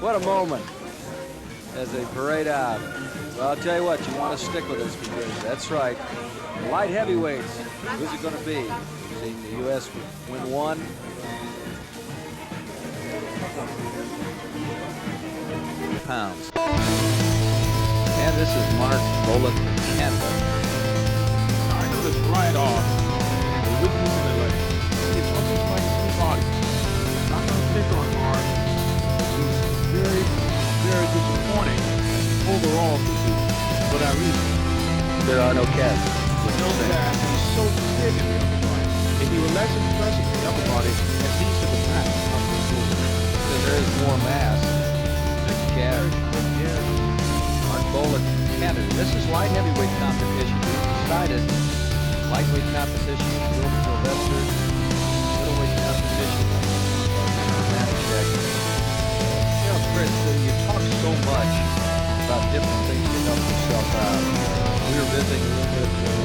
What a moment as they parade out. Well, I'll tell you what, you want to stick with us because that's right. Light heavyweights, who's it going to be? We've seen the U.S. win one. Pounds. And this is Mark Bullock from Canada. I noticed right off the weakness in the leg. It's almost like two bodies. I'm not going to pick on Mark. He's very, very disappointing overall physique for that reason. There are no casts. With no cast, he's so big in the upper body. If he were less impressive in the upper body, at least at the back, because there is more mass. Mark Bullock, Canada. This is light heavyweight competition. We've decided lightweight competition, Sylvester, middleweight competition. You know, Chris, you talk so much about different things to help yourself out. We were visiting a little bit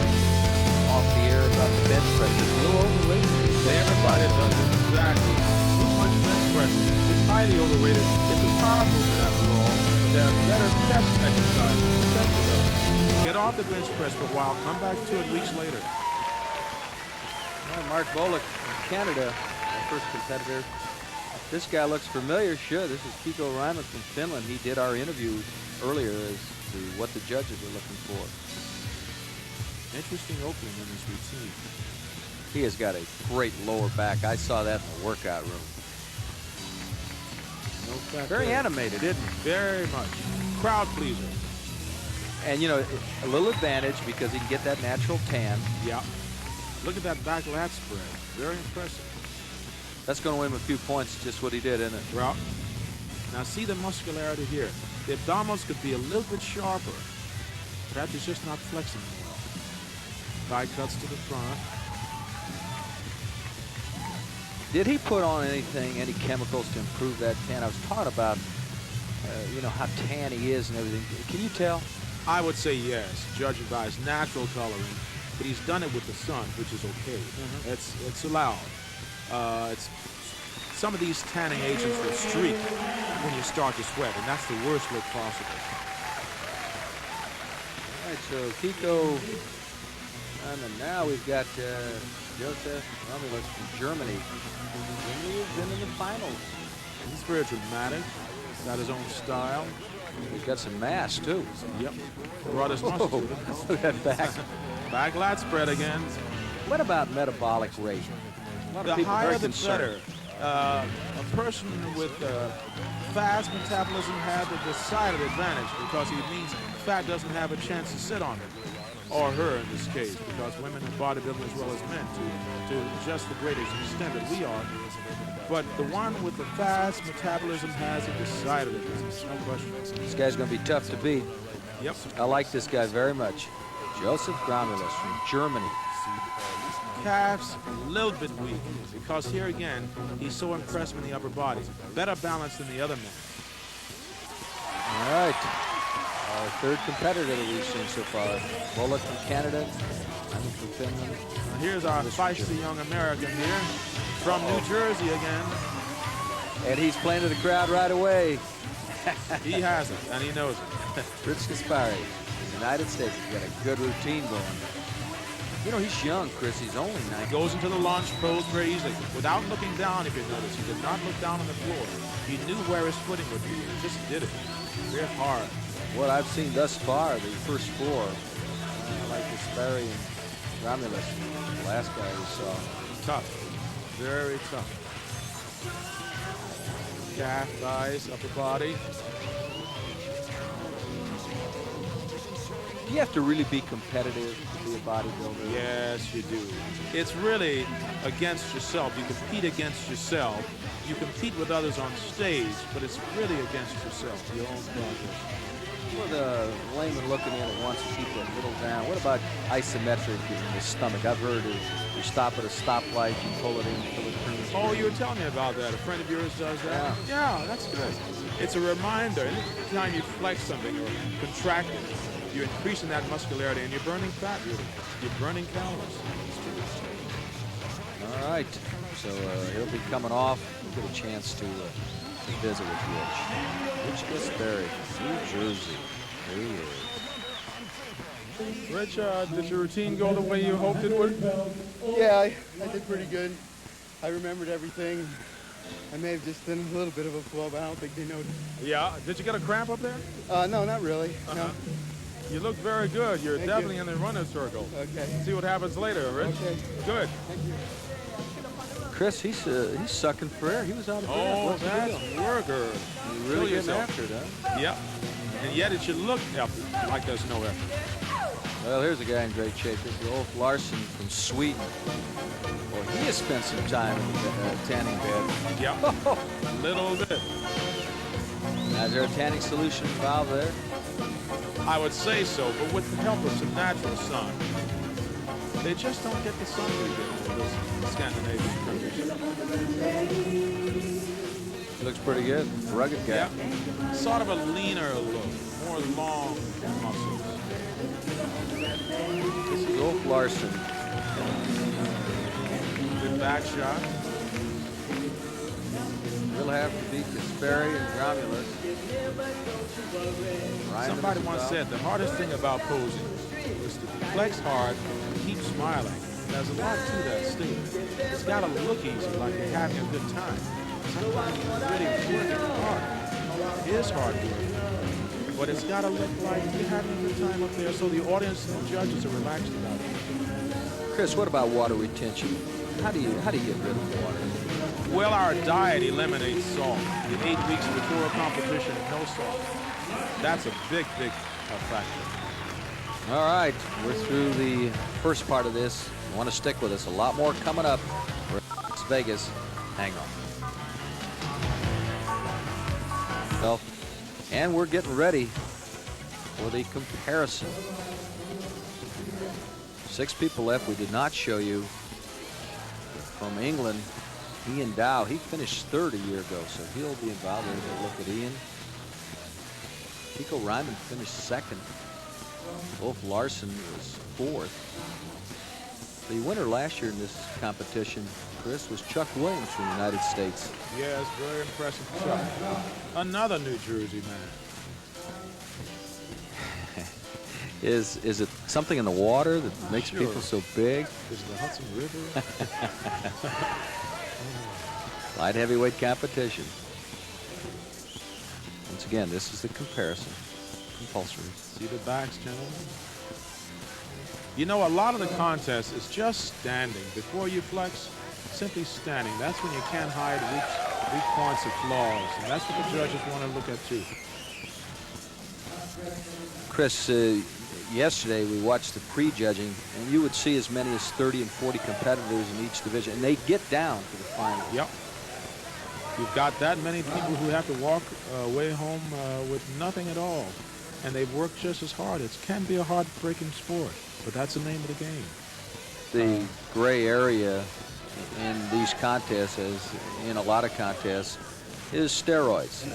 off the air about the bench press. It's a little overrated. Everybody does it exactly. Too much bench press. It's highly overrated. It's a power movement after all. They're better chest exercise. Get off the bench press for a while. Come back to it weeks later. Well, Mark Bullock from Canada, our first competitor. This guy looks familiar. Sure, this is Kiejo Reiman from Finland. He did our interview earlier as to what the judges are looking for. Interesting opening in this routine. He has got a great lower back. I saw that in the workout room. No fact Very there. animated, isn't he? Very much. Crowd pleaser. And, you know, a little advantage because he can get that natural tan. Yeah. Look at that back lat spread. Very impressive. That's going to win him a few points, just what he did, isn't it? Well, now see the muscularity here. The abdominals could be a little bit sharper. Perhaps it's just not flexing well. Thigh cuts to the front. Did he put on anything, any chemicals to improve that tan? I was talking about, you know, how tan he is and everything. Can you tell? I would say yes, judging by his natural coloring, but he's done it with the sun, which is okay. It's allowed. It's some of these tanning agents will streak when you start to sweat, and that's the worst look possible. All right, so Kiejo, and now we've got Josef Gromulus from Germany. Germany has been in the finals. He's very dramatic, got his own style. He's got some mass, too. Yep, brought his muscle to it. Look at that back. Back lat spread again. What about metabolic rate? A lot of The people higher very the concerned. better. A person with fast metabolism had the decided advantage because it means fat doesn't have a chance to sit on it, or her in this case, because women are bodybuilding as well as men to just the greatest extent that we are. But the one with the fast metabolism has a decided advantage, no question. This guy's going to be tough to beat. Yep. I like this guy very much. Josef Gromulus from Germany. Calves a little bit weak because here again he's so impressive in the upper body, better balance than the other men. All right, our third competitor that we've seen so far. Bullock from Canada, I'm from Finland. Now here's our feisty young American here from New Jersey again. And he's playing to the crowd right away. He has it and he knows it. Richi Gaspari, United States, has got a good routine going. You know, he's young, Chris. He's only 9. Goes into the launch pose very easily without looking down. If you notice, he did not look down on the floor. He knew where his footing would be. He just did it. Very hard. What I've seen thus far, the first 4, like Gaspari and Gromulus, the last guy we saw. Tough. Very tough. Calf, thighs, upper body. You have to really be competitive to be a bodybuilder. Yes, you do. It's really against yourself. You compete against yourself. You compete with others on stage, but it's really against yourself, your own progress. For the layman looking in it wants to keep it a little down. What about isometric in the stomach? I've heard you stop at a stoplight, you pull it in until it turns. Oh, you were telling me about that. A friend of yours does that? Yeah, that's good. It's a reminder. Anytime you flex something or contract it, you're increasing that muscularity and you're burning fat, really. You're burning calories. All right, so he'll be coming off. We'll get a chance to visit with Rich Gaspari, New Jersey. There he is. Rich, did your routine go the way you hoped it would? Yeah, I did pretty good. I remembered everything. I may have just done a little bit of a flow, but I don't think they noticed. Yeah. Did you get a cramp up there? No, not really. No. You look very good. You're Thank definitely you. in the runner's circle. Okay. See what happens later, Rich. Okay. Good. Thank you. Chris, he's sucking for air. He was out of breath. Oh, What's the that's deal? worker. He's really Kill getting yourself. after it, huh? Yep. And yet it should look like there's no effort. Well, here's a guy in great shape. This is Ulf Larson from Sweden. Well, he has spent some time in the tanning bed. Yep. Little bit. Now, is there a tanning solution involved there? I would say so, but with the help of some natural sun. They just don't get the sun we get in those Scandinavian countries. Looks pretty good. Rugged guy. Yep. Sort of a leaner look, more long muscles. This is Ulf Larson. Good back shot. He'll have to beat Gaspari and Gromulus. Somebody once said the hardest thing about posing is to flex hard and keep smiling. There's a lot to that statement. It's got to look easy, like you're having a good time. Sometimes you're really working hard. It is hard work. But it's got to look like you're having a good time up there so the audience and the judges are relaxed about it. Chris, what about water retention? How do you get rid of water? Well, our diet eliminates salt. In 8 weeks before a competition, no salt. That's a big factor. All right, we're through the first part of this. You want to stick with us. A lot more coming up. We're in Las Vegas. Hang on. Well, and we're getting ready for the comparison. 6 people left. We did not show you from England. Ian Dow, he finished third a year ago, so he'll be involved. There's a look at Ian. Kiejo Reiman finished second. Ulf Larson was fourth. The winner last year in this competition, Chris, was Chuck Williams from the United States. Yes, very impressive Chuck. Another New Jersey man. Is it something in the water that makes Sure. people so big? Is it the Hudson River? Light heavyweight competition. Once again, this is the comparison. Compulsory. See the backs, gentlemen? You know, a lot of the contest is just standing. Before you flex, simply standing. That's when you can't hide weak points of flaws. And that's what the judges want to look at, too. Chris, yesterday we watched the pre-judging, and you would see as many as 30 and 40 competitors in each division, and they get down to the final. Yep. You've got that many people who have to walk away home with nothing at all, and they've worked just as hard. It can be a heartbreaking sport, but that's the name of the game. The gray area in these contests, as in a lot of contests, is steroids.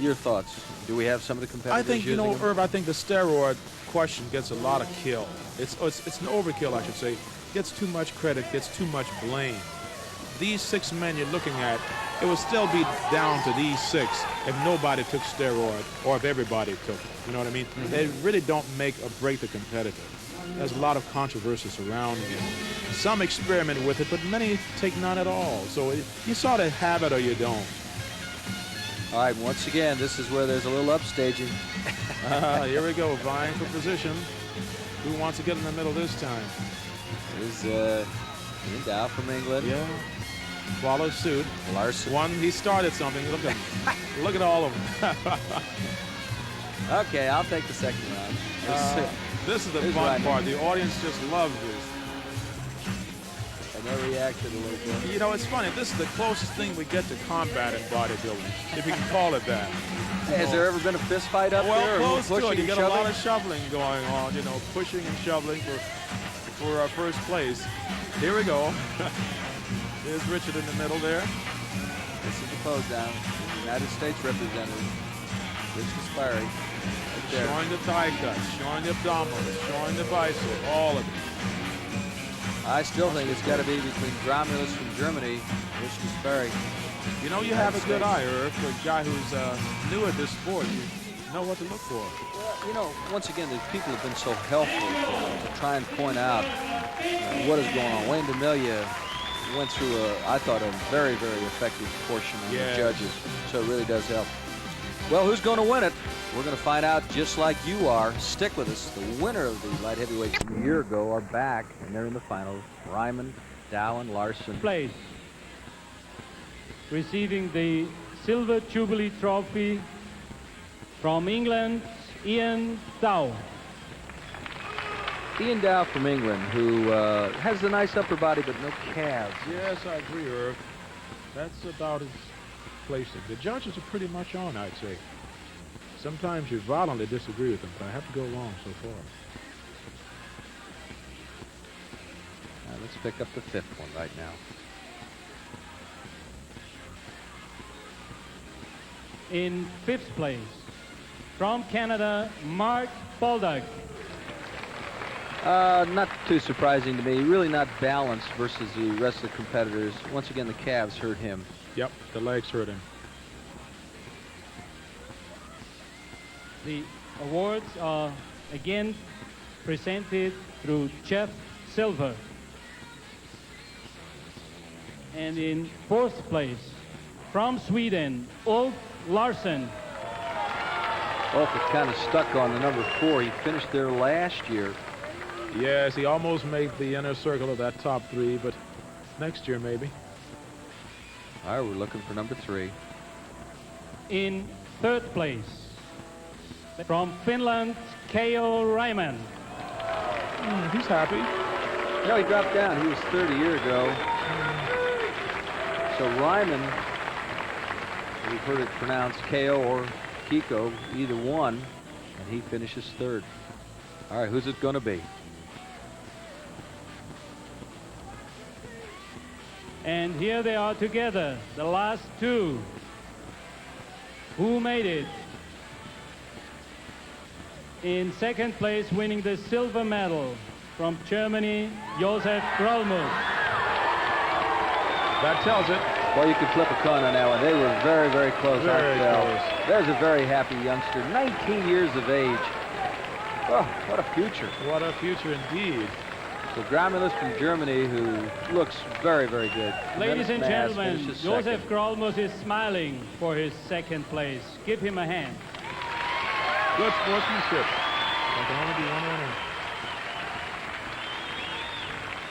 Your thoughts? Do we have some of the competitors I think, you know, using them? Irv, I think the steroid question gets a lot of kill. It's an overkill, I should say. Gets too much credit, gets too much blame. These 6 men you're looking at, it would still be down to these 6 if nobody took steroid or if everybody took it. You know what I mean? Mm-hmm. They really don't make or break the competitor. There's a lot of controversy surrounding it. Some experiment with it, but many take none at all. So you sort of have it or you don't. All right, once again, this is where there's a little upstaging. Here we go, vying for position. Who wants to get in the middle this time? There's Ian Dow from England. Yeah. Follow suit. Larson. He started something. Look at all of them. Okay, I'll take the second round. This is the Here's fun Reiman. part. The audience just loves this. And they reacted a little bit. You know, it's funny. This is the closest thing we get to combat in bodybuilding, if you can call it that. Hey, has there ever been a fist fight up there? Well, or close to pushing it. You and get a lot shoving? of shoveling going on. You know, pushing and shoveling for our first place. Here we go. There's Richard in the middle there. This is the pose down. United States representative, Richi Gaspari. Right there. Showing the thigh cut, showing the abdominals, showing the bicep, all of it. I still think it's got to be between Gromulus from Germany, Richi Gaspari. You know, you have a good eye, Irv, for a guy who's new at this sport. You know what to look for. Well, you know, once again, the people have been so helpful to try and point out what is going on. Wayne DeMilia went through, I thought, a very, very effective portion of the judges, so it really does help. Well, who's going to win it? We're going to find out just like you are. Stick with us. The winner of the light heavyweights from a year ago are back, and they're in the finals. Reiman, Dow, and Larson. Place. Receiving the Silver Jubilee Trophy from England, Ian Dow. Ian Dow from England, who has a nice upper body but no calves. Yes, I agree, Irv. That's about his placing. The judges are pretty much on, I'd say. Sometimes you violently disagree with them, but I have to go along so far. Now let's pick up the fifth one right now. In fifth place, from Canada, Mark Baldock. Not too surprising to me. Really not balanced versus the rest of the competitors. Once again, the calves hurt him. Yep, the legs hurt him. The awards are again presented through Jeff Silver. And in fourth place, from Sweden, Ulf Larson. Ulf is kind of stuck on the number 4. He finished there last year. Yes, he almost made the inner circle of that top 3, but next year maybe. All right, we're looking for number 3. In third place, from Finland, Kiejo Reiman. He's happy. No, he dropped down. He was third a year ago. So Reiman, we've heard it pronounced Kiejo or Kiejo, either one, and he finishes third. All right, who's it going to be? And here they are together, the last two. Who made it? In second place, winning the silver medal from Germany, Josef Gromulus. That tells it. Well, you can flip a coin on that one. They were very, very close. Very close. There's a very happy youngster, 19 years of age. Oh, what a future. What a future indeed. So Gromulus from Germany, who looks very, very good. Ladies and gentlemen, finishes Josef second. Gromulus is smiling for his second place. Give him a hand. Good sportsmanship. There can only be one winner.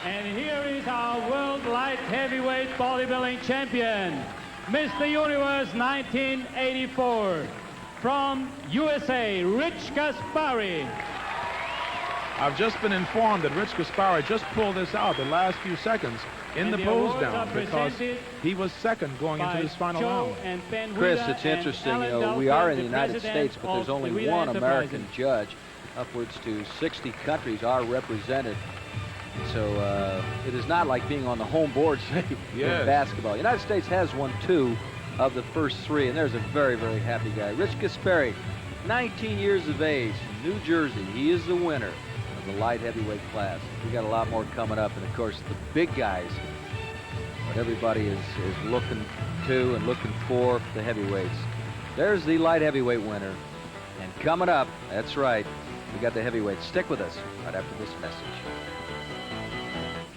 And here is our world light heavyweight bodybuilding champion, Mr. Univers 1984. From USA, Richi Gaspari. I've just been informed that Richi Gaspari just pulled this out the last few seconds in the pose down because he was second going into this final round. Chris, it's interesting, you know, we are in the United States, but there's only one American judge. Upwards to 60 countries are represented. So it is not like being on the home board, say, in basketball. The United States has won 2 of the first 3, and there's a very, very happy guy. Richi Gaspari, 19 years of age, New Jersey. He is the winner of the light heavyweight class. We got a lot more coming up, and of course, the big guys, what everybody is looking to and looking for, the heavyweights. There's the light heavyweight winner. And coming up, that's right, we got the heavyweights. Stick with us right after this message.